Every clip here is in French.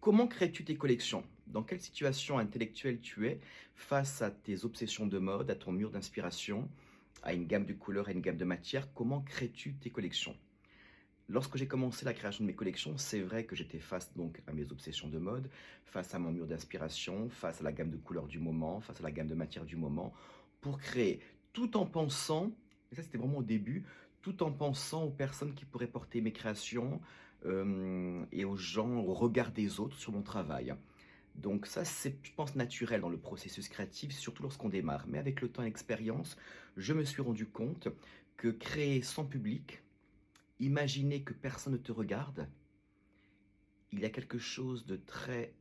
Comment crées-tu tes collections? Dans quelle situation intellectuelle tu es face à tes obsessions de mode, à ton mur d'inspiration, à une gamme de couleurs, à une gamme de matières? Comment crées-tu tes collections? Lorsque j'ai commencé la création de mes collections, c'est vrai que j'étais face donc à mes obsessions de mode, face à mon mur d'inspiration, face à la gamme de couleurs du moment, face à la gamme de matières du moment, pour créer, tout en pensant, et ça c'était vraiment au début, tout en pensant aux personnes qui pourraient porter mes créations et aux gens, au regard des autres sur mon travail. Donc ça, c'est, je pense, naturel dans le processus créatif, surtout lorsqu'on démarre. Mais avec le temps et l'expérience, je me suis rendu compte que créer sans public, imaginer que personne ne te regarde, il y a quelque chose de très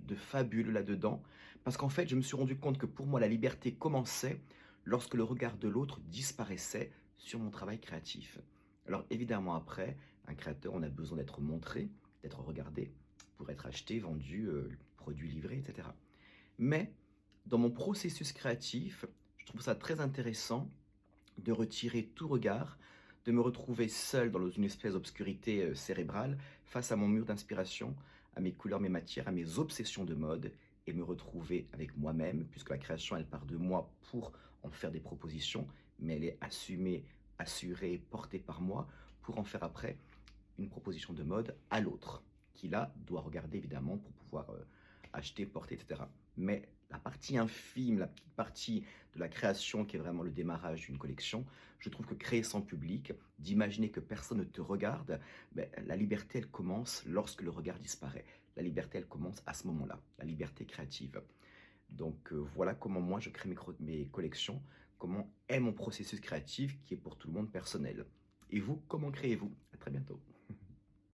de fabuleux là-dedans. Parce qu'en fait, je me suis rendu compte que pour moi, la liberté commençait lorsque le regard de l'autre disparaissait sur mon travail créatif. Alors évidemment, après, un créateur, on a besoin d'être montré, d'être regardé, pour être acheté, vendu, produit livré, etc. Mais dans mon processus créatif, je trouve ça très intéressant de retirer tout regard, de me retrouver seul dans une espèce d'obscurité cérébrale face à mon mur d'inspiration, à mes couleurs, mes matières, à mes obsessions de mode et me retrouver avec moi-même, puisque la création, elle part de moi pour en faire des propositions, mais elle est assumée, assurée, portée par moi pour en faire après une proposition de mode à l'autre, qui là doit regarder évidemment pour pouvoir acheter, porter, etc. Mais la partie infime, la petite partie de la création qui est vraiment le démarrage d'une collection, je trouve que créer sans public, d'imaginer que personne ne te regarde, ben, la liberté elle commence lorsque le regard disparaît. La liberté elle commence à ce moment-là, la liberté créative. Donc voilà comment moi je crée mes collections, comment est mon processus créatif qui est pour tout le monde personnel. Et vous, comment créez-vous? À très bientôt.